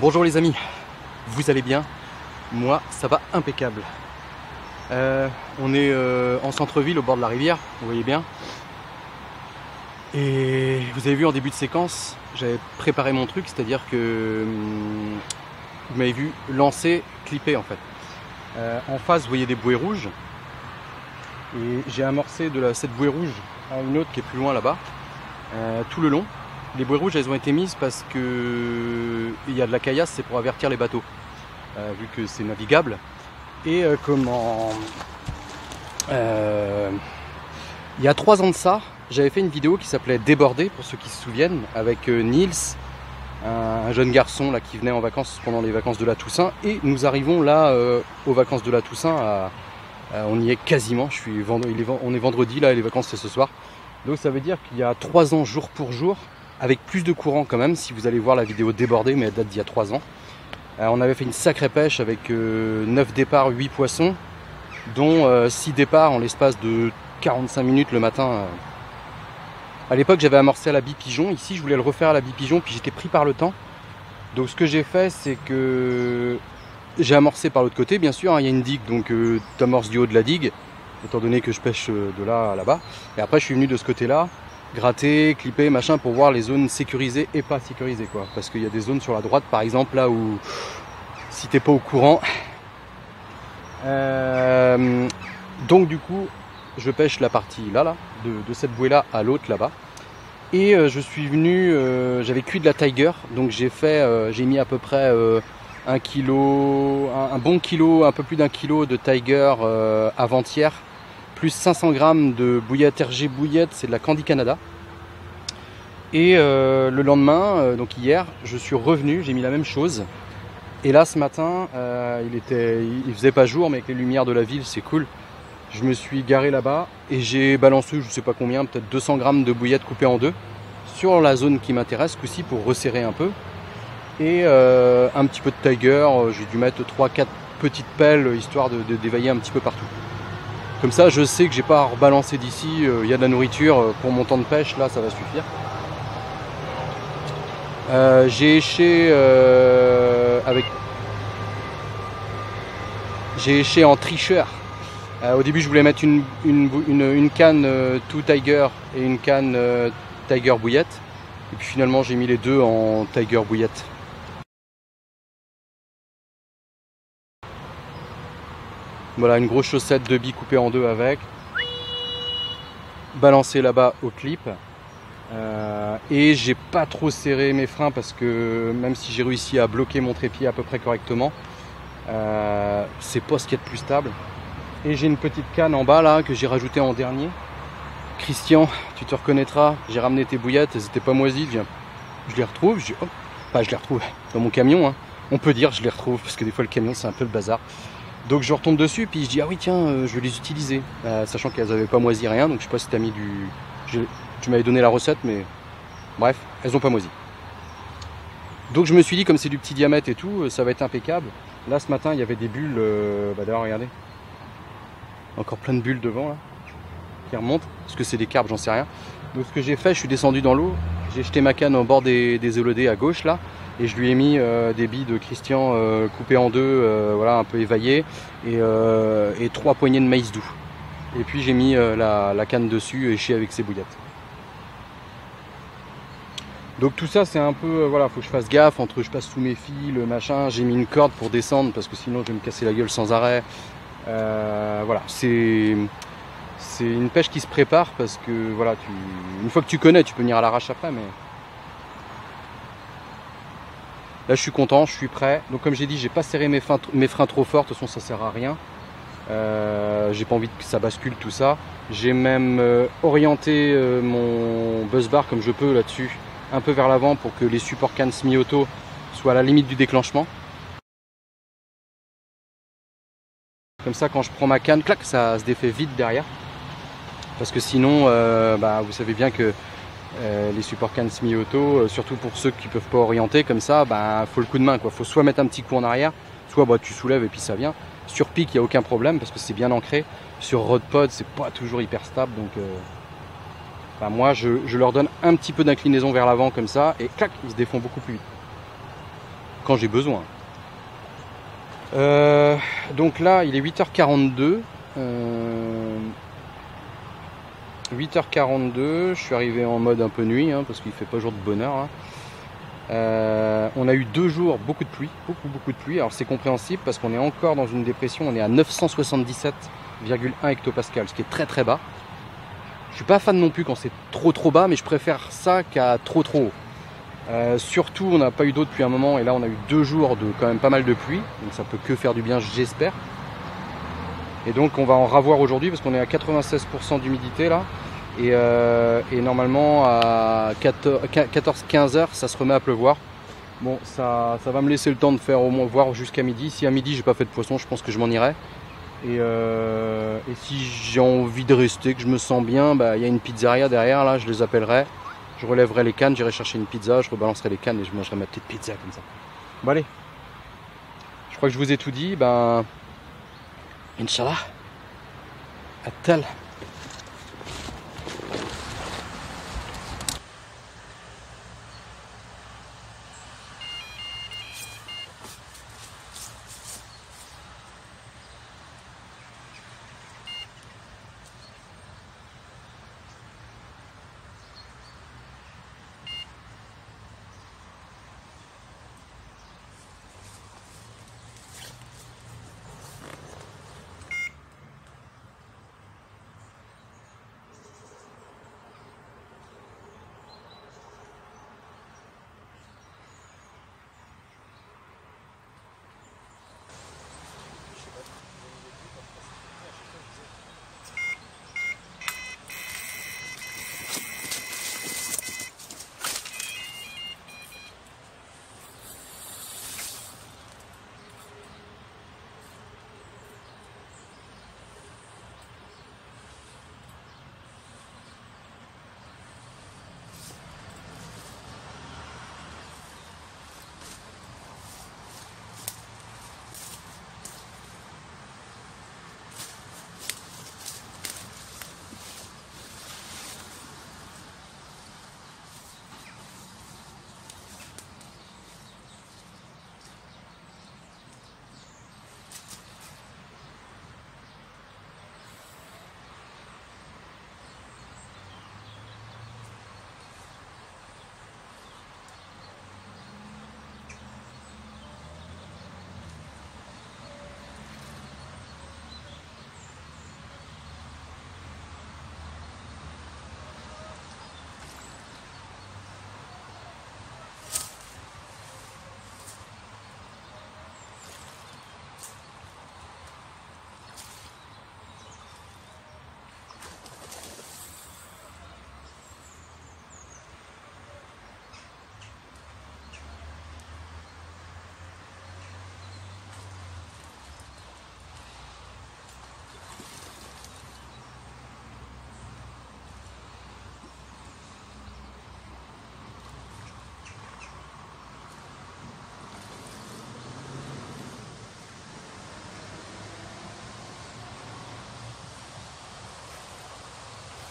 Bonjour les amis, vous allez bien? Moi ça va impeccable. On est en centre-ville au bord de la rivière, vous voyez bien. Et vous avez vu en début de séquence, j'avais préparé mon truc, c'est-à-dire que vous m'avez vu lancer, clipper en fait. En face vous voyez des bouées rouges. Et j'ai amorcé de cette bouée rouge à une autre qui est plus loin là-bas, tout le long. Les bouées rouges elles ont été mises parce que il y a de la caillasse, c'est pour avertir les bateaux, vu que c'est navigable. Et il y a 3 ans de ça, j'avais fait une vidéo qui s'appelait Déborder, pour ceux qui se souviennent, avec Nils, un jeune garçon là, qui venait en vacances pendant les vacances de la Toussaint. Et nous arrivons là aux vacances de la Toussaint, on y est quasiment, on est vendredi là et les vacances c'est ce soir. Donc ça veut dire qu'il y a 3 ans jour pour jour, avec plus de courant quand même, si vous allez voir la vidéo Déborder, mais elle date d'il y a 3 ans. On avait fait une sacrée pêche avec 9 départs, 8 poissons, dont 6 départs en l'espace de 45 minutes le matin. À l'époque j'avais amorcé à la bille pigeon, ici je voulais le refaire à la bille pigeon, puis j'étais pris par le temps. Donc ce que j'ai fait, c'est que j'ai amorcé par l'autre côté, bien sûr, hein, il y a une digue, donc tu amorces du haut de la digue, étant donné que je pêche de là à là-bas. Et après je suis venu de ce côté-là, gratter, clipper, machin, pour voir les zones sécurisées et pas sécurisées, quoi. Parce qu'il y a des zones sur la droite, par exemple, là où, si t'es pas au courant, donc du coup, je pêche la partie là, de cette bouée-là à l'autre, là-bas. Et je suis venu, j'avais cuit de la Tiger, donc j'ai mis à peu près 1 kilo, un bon kilo, un peu plus d'1 kilo de Tiger avant-hier, plus 500 grammes de bouillette RG bouillette, c'est de la Candy Canada. Et le lendemain, donc hier, je suis revenu, j'ai mis la même chose. Et là ce matin, il faisait pas jour, mais avec les lumières de la ville, c'est cool. Je me suis garé là-bas et j'ai balancé, je sais pas combien, peut-être 200 grammes de bouillette coupée en deux sur la zone qui m'intéresse, ce coup-ci, pour resserrer un peu. Et un petit peu de Tiger, j'ai dû mettre 3-4 petites pelles, histoire d'évailler un petit peu partout. Comme ça, je sais que j'ai pas à rebalancer d'ici, il y a de la nourriture pour mon temps de pêche, là ça va suffire. J'ai éché en tricheur. Au début je voulais mettre une canne tout Tiger et une canne Tiger bouillette. Et puis finalement j'ai mis les deux en Tiger bouillette. Voilà, une grosse chaussette de billes coupée en deux avec. Balancé là-bas au clip. Et j'ai pas trop serré mes freins parce que même si j'ai réussi à bloquer mon trépied à peu près correctement, c'est pas ce qu'il y a de plus stable. Et j'ai une petite canne en bas là que j'ai rajoutée en dernier. Christian, tu te reconnaîtras, j'ai ramené tes bouillettes, elles n'étaient pas moisies, je les retrouve, je les retrouve dans mon camion, hein. On peut dire je les retrouve parce que des fois le camion c'est un peu le bazar. Donc je retombe dessus puis je dis ah oui tiens je vais les utiliser, sachant qu'elles n'avaient pas moisi rien, donc je sais pas si tu as mis tu m'avais donné la recette, mais bref, elles n'ont pas moisi. Donc je me suis dit comme c'est du petit diamètre et tout, ça va être impeccable. Là ce matin il y avait des bulles, d'ailleurs regardez. Encore plein de bulles devant là, qui remontent, parce que c'est des carbes, j'en sais rien. Donc ce que j'ai fait, je suis descendu dans l'eau, j'ai jeté ma canne au bord des élodées à gauche là, et je lui ai mis des billes de Christian coupées en deux, voilà, un peu évaillées, et 3 poignées de maïs doux. Et puis j'ai mis la canne dessus, échée avec ses bouillettes. Donc tout ça c'est un peu, voilà, faut que je fasse gaffe, entre je passe sous mes fils, le machin, j'ai mis une corde pour descendre, parce que sinon je vais me casser la gueule sans arrêt. Voilà, c'est une pêche qui se prépare parce que voilà, une fois que tu connais, tu peux venir à l'arrache après, mais là je suis content, je suis prêt. Donc comme j'ai dit, j'ai pas serré mes freins trop fort, de toute façon ça sert à rien. J'ai pas envie que ça bascule tout ça. J'ai même orienté mon buzz bar comme je peux là-dessus, un peu vers l'avant pour que les supports cannes semi-auto soient à la limite du déclenchement. Comme ça, quand je prends ma canne, clac, ça se défait vite derrière. Parce que sinon, vous savez bien que les supports cannes semi-auto, surtout pour ceux qui ne peuvent pas orienter comme ça, faut le coup de main, quoi. Faut soit mettre un petit coup en arrière, soit tu soulèves et puis ça vient. Sur pic, il n'y a aucun problème parce que c'est bien ancré. Sur rodpod, c'est pas toujours hyper stable. Donc moi, je leur donne un petit peu d'inclinaison vers l'avant comme ça et clac, ils se défont beaucoup plus vite. quand j'ai besoin. Donc là, il est 8h42. 8h42, je suis arrivé en mode un peu nuit, hein, parce qu'il fait pas jour de bonheur. Hein. On a eu 2 jours, beaucoup de pluie, beaucoup de pluie. Alors c'est compréhensible parce qu'on est encore dans une dépression, on est à 977,1 hectopascal, ce qui est très bas. Je suis pas fan non plus quand c'est trop bas, mais je préfère ça qu'à trop haut. Surtout, on n'a pas eu d'eau depuis un moment, et là on a eu 2 jours de quand même pas mal de pluie, donc ça peut que faire du bien, j'espère. Et donc on va en ravoir aujourd'hui parce qu'on est à 96% d'humidité là. Et normalement à 14-15 heures ça se remet à pleuvoir. Bon, ça va me laisser le temps de faire au moins voir jusqu'à midi. Si à midi j'ai pas fait de poisson, je pense que je m'en irai. Et si j'ai envie de rester, que je me sens bien, bah, y a une pizzeria derrière là, je les appellerai. Je relèverai les cannes, j'irai chercher une pizza, je rebalancerai les cannes et je mangerai ma petite pizza comme ça. Bon allez, je crois que je vous ai tout dit. Ben, Inch'Allah, à tal.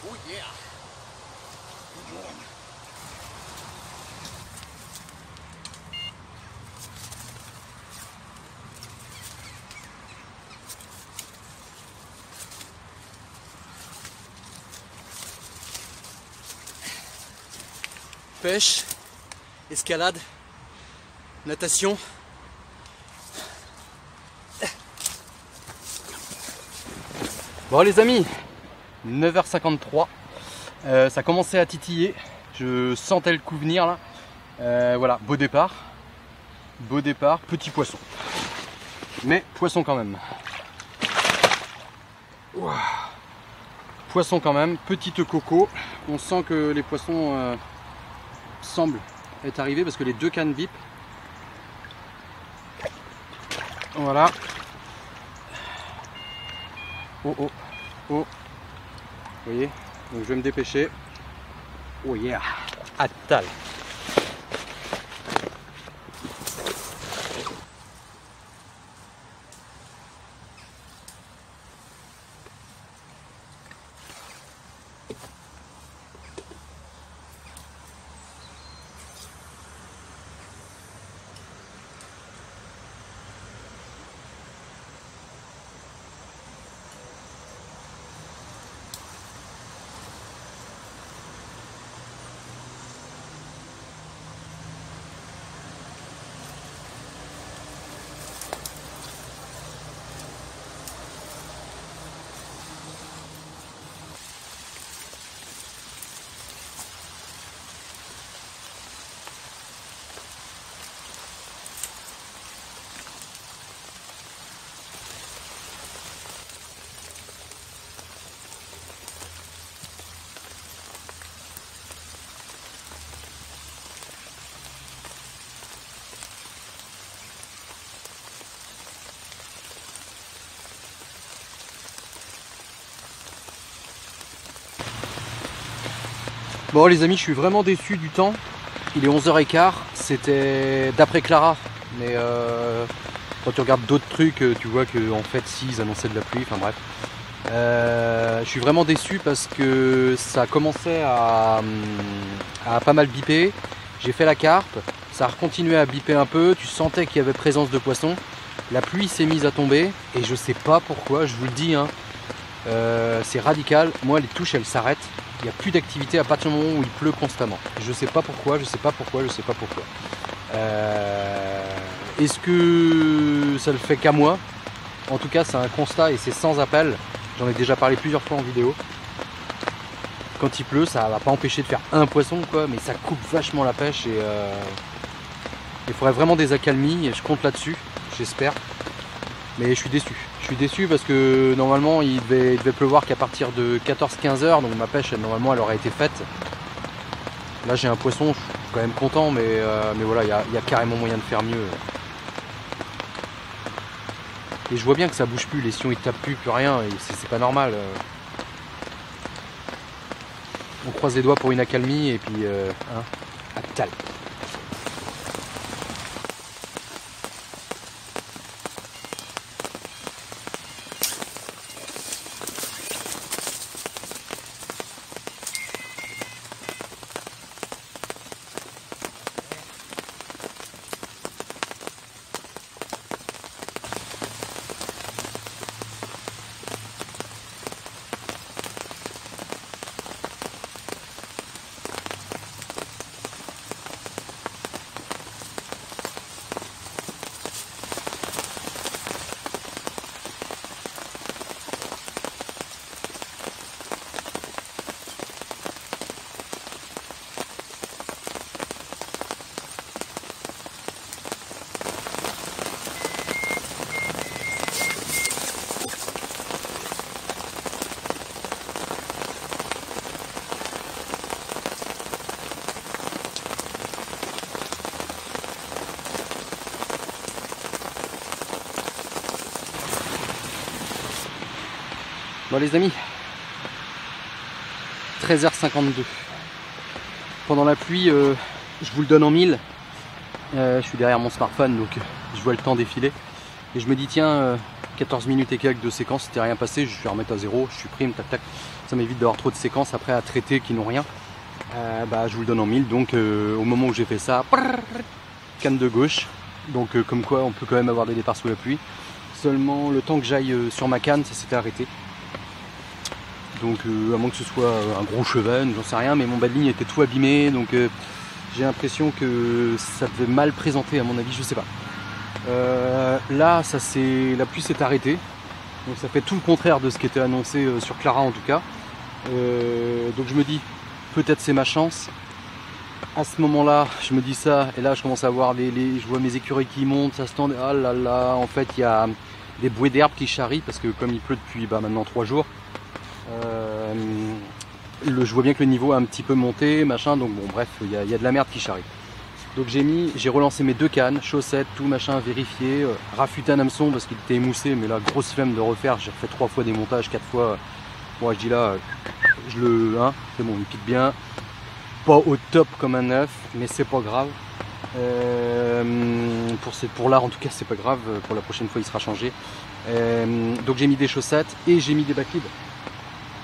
Oh yeah! Good one. Pêche, escalade, natation. Bon les amis, 9h53, ça commençait à titiller, je sentais le coup venir là. Voilà, beau départ, petit poisson, mais poisson quand même. Ouah. Poisson quand même, petite coco, on sent que les poissons semblent être arrivés parce que les 2 cannes bip. Voilà. Oh oh oh. Vous voyez, donc je vais me dépêcher. Oh yeah, Attal. Bon les amis, je suis vraiment déçu du temps. Il est 11h15, c'était d'après Clara. Mais quand tu regardes d'autres trucs, tu vois que en fait si, ils annonçaient de la pluie, enfin bref. Je suis vraiment déçu parce que ça commençait à pas mal biper. J'ai fait la carpe, ça a continué à biper un peu, tu sentais qu'il y avait présence de poissons. La pluie s'est mise à tomber et je sais pas pourquoi, je vous le dis, hein, c'est radical. Moi les touches elles s'arrêtent, il n'y a plus d'activité à partir du moment où il pleut constamment. Je sais pas pourquoi, je sais pas pourquoi, je sais pas pourquoi. Est-ce que ça le fait qu'à moi? En tout cas c'est un constat et c'est sans appel. J'en ai déjà parlé plusieurs fois en vidéo. Quand il pleut, ça va pas empêcher de faire un poisson, quoi, mais ça coupe vachement la pêche et il faudrait vraiment des accalmies et je compte là-dessus, j'espère. Mais je suis déçu. Je suis déçu parce que normalement il devait pleuvoir qu'à partir de 14-15 heures, donc ma pêche normalement elle aurait été faite. Là j'ai un poisson, je suis quand même content, mais voilà, il y a carrément moyen de faire mieux. Et je vois bien que ça bouge plus, les sillons ils tapent plus rien, et c'est pas normal. On croise les doigts pour une accalmie et puis à tal. Bon les amis, 13h52. Pendant la pluie, je vous le donne en 1000. Je suis derrière mon smartphone, donc je vois le temps défiler. Et je me dis tiens, 14 minutes et quelques de séquence, c'était rien passé, je vais remettre à zéro, je supprime, tac tac. Ça m'évite d'avoir trop de séquences après à traiter qui n'ont rien. Je vous le donne en 1000, donc au moment où j'ai fait ça, canne de gauche. Donc comme quoi on peut quand même avoir des départs sous la pluie. Seulement le temps que j'aille sur ma canne, ça s'était arrêté. Donc à moins que ce soit un gros cheven, j'en sais rien, mais mon bas de ligne était tout abîmé, donc j'ai l'impression que ça devait mal présenter à mon avis, je sais pas. Là, la pluie s'est arrêtée, donc ça fait tout le contraire de ce qui était annoncé sur Clara en tout cas. Donc je me dis, peut-être c'est ma chance. À ce moment-là, je me dis ça, et là je commence à voir je vois mes écureuils qui montent, ça se tend, ah là là, en fait il y a des bouées d'herbe qui charrient, parce que comme il pleut depuis maintenant 3 jours, je vois bien que le niveau a un petit peu monté, machin, donc bon bref, il y a de la merde qui charrie. Donc j'ai relancé mes 2 cannes, chaussettes, tout machin, vérifié, raffûté un hameçon parce qu'il était émoussé, mais là grosse flemme de refaire, j'ai refait 3 fois des montages, 4 fois. Moi je dis là, c'est bon, il pique bien. Pas au top comme un œuf, mais c'est pas grave. Pour là en tout cas c'est pas grave, pour la prochaine fois il sera changé. Donc j'ai mis des chaussettes et j'ai mis des backleads.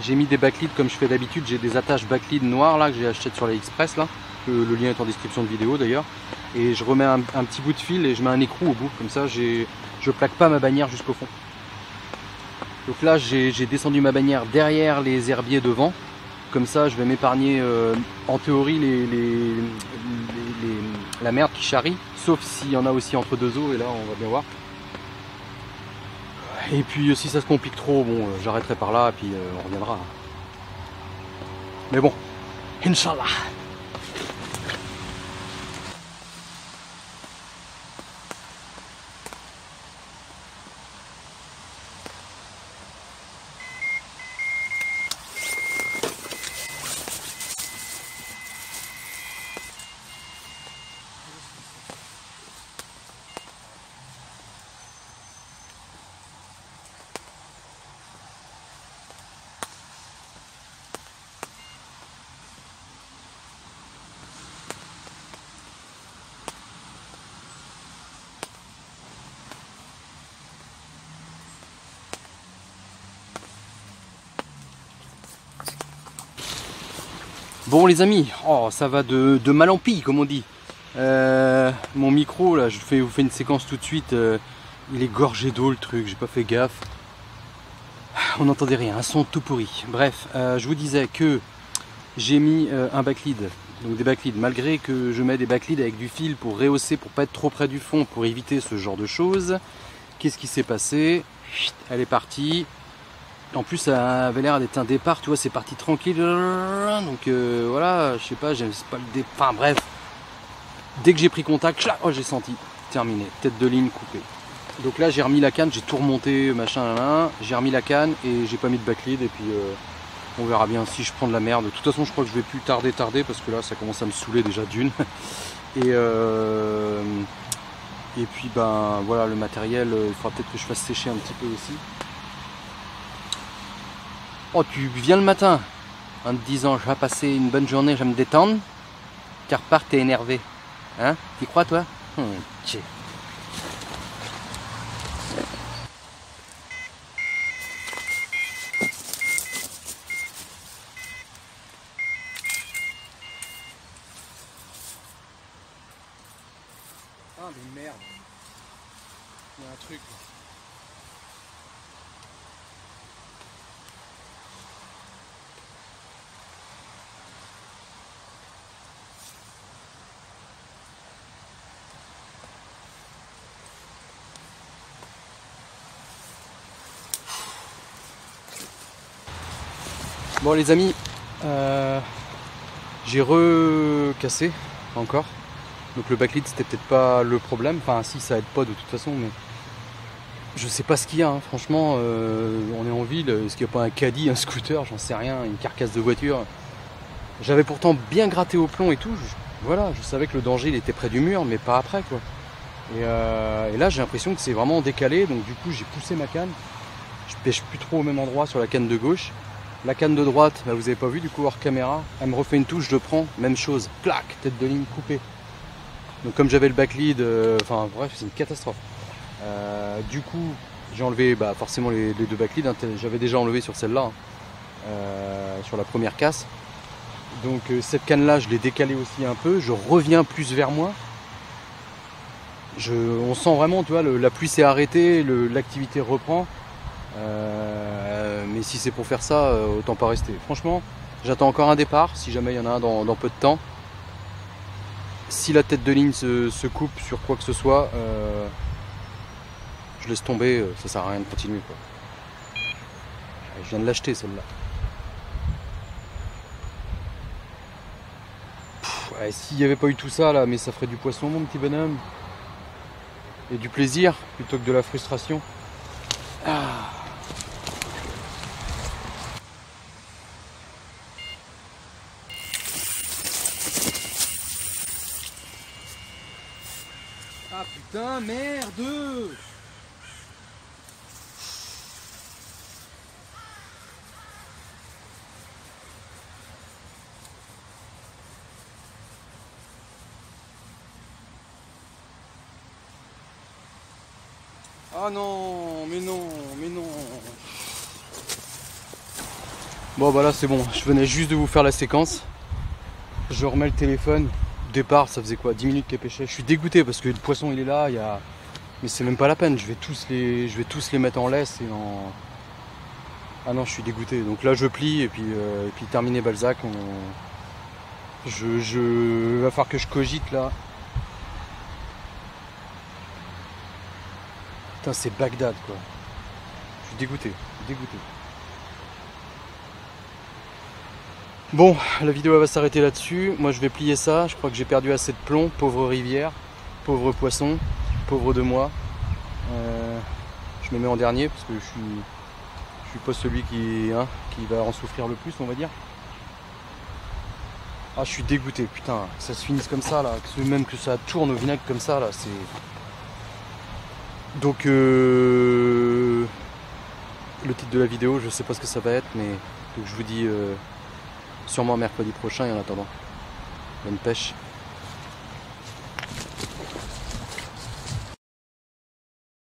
J'ai mis des backleads comme je fais d'habitude, j'ai des attaches backleads noires là que j'ai acheté sur l'AliExpress là. Le lien est en description de vidéo d'ailleurs. Et je remets un petit bout de fil et je mets un écrou au bout, comme ça je plaque pas ma bannière jusqu'au fond. Donc là j'ai descendu ma bannière derrière les herbiers devant. Comme ça je vais m'épargner en théorie la merde qui charrie, sauf s'il y en a aussi entre 2 eaux, et là on va bien voir. Et puis si ça se complique trop, bon j'arrêterai par là et puis on reviendra. Mais bon, Inch'Allah. Bon les amis, oh, ça va de mal en pis comme on dit. Mon micro là, vous fais une séquence tout de suite. Il est gorgé d'eau le truc, j'ai pas fait gaffe. On n'entendait rien, un son tout pourri. Bref, je vous disais que j'ai mis un backlead. Donc des backleads, malgré que je mets des backleads avec du fil pour rehausser, pour pas être trop près du fond, pour éviter ce genre de choses. Qu'est-ce qui s'est passé? Elle est partie. En plus, ça avait l'air d'être un départ, tu vois, c'est parti tranquille. Donc voilà, je sais pas, j'aime pas le départ. Enfin bref, dès que j'ai pris contact, oh, j'ai senti. Terminé, tête de ligne coupée. Donc là, j'ai remis la canne, j'ai tout remonté, machin, là. J'ai remis la canne et j'ai pas mis de backlead. Et puis on verra bien si je prends de la merde. De toute façon, je crois que je vais plus tarder parce que là, ça commence à me saouler déjà d'une. Et puis ben voilà, le matériel, il faudra peut-être que je fasse sécher un petit peu aussi. Oh, tu viens le matin en te disant je vais passer une bonne journée, je vais me détendre. Tu repars, t'es énervé. Hein? T'y crois toi? Tchè. Ah mais merde. Il y a un truc. Bon les amis, j'ai recassé encore. Donc le backlead c'était peut-être pas le problème. Enfin si, ça aide pas de toute façon, mais je sais pas ce qu'il y a, hein. Franchement, on est en ville, est-ce qu'il n'y a pas un caddie, un scooter, j'en sais rien, une carcasse de voiture. J'avais pourtant bien gratté au plomb et tout, voilà, je savais que le danger il était près du mur, mais pas après quoi. Et là j'ai l'impression que c'est vraiment décalé, donc du coup j'ai poussé ma canne. Je pêche plus trop au même endroit sur la canne de gauche. La canne de droite, bah, vous avez pas vu du coup hors caméra, elle me refait une touche, je prends, même chose, clac, tête de ligne coupée. Donc comme j'avais le backlead, enfin bref, c'est une catastrophe. Du coup, j'ai enlevé forcément les deux backleads, hein, j'avais déjà enlevé sur celle-là, hein, sur la première casse. Donc cette canne-là, je l'ai décalée aussi un peu, je reviens plus vers moi. On sent vraiment, tu vois, la pluie s'est arrêtée, l'activité reprend. Mais si c'est pour faire ça, autant pas rester. Franchement, j'attends encore un départ, si jamais il y en a un dans peu de temps. Si la tête de ligne se coupe sur quoi que ce soit, je laisse tomber, ça sert à rien de continuer quoi. Je viens de l'acheter celle-là. Ouais, s'il n'y avait pas eu tout ça là, mais ça ferait du poisson mon petit bonhomme. Et du plaisir plutôt que de la frustration. Ah. Ah putain, merde! Ah non, mais non, mais non. Bon bah là c'est bon, je venais juste de vous faire la séquence. Je remets le téléphone. Départ, ça faisait quoi, 10 minutes qu'elle pêchait. Je suis dégoûté parce que le poisson il est là, mais c'est même pas la peine, je vais tous les mettre en laisse et en. Ah non, je suis dégoûté. Donc là je plie et puis terminé Balzac. Va falloir que je cogite là. Putain, c'est Bagdad quoi. Je suis dégoûté, dégoûté. Bon, la vidéo va s'arrêter là-dessus. Moi je vais plier ça. Je crois que j'ai perdu assez de plomb. Pauvre rivière, pauvre poisson, pauvre de moi. Je me mets en dernier parce que je suis pas celui qui va en souffrir le plus, on va dire. Ah, je suis dégoûté, putain, que ça se finisse comme ça là, même que ça tourne au vinaigre comme ça là, c'est. Donc le titre de la vidéo, je sais pas ce que ça va être, mais donc je vous dis sûrement mercredi prochain et en attendant, bonne pêche.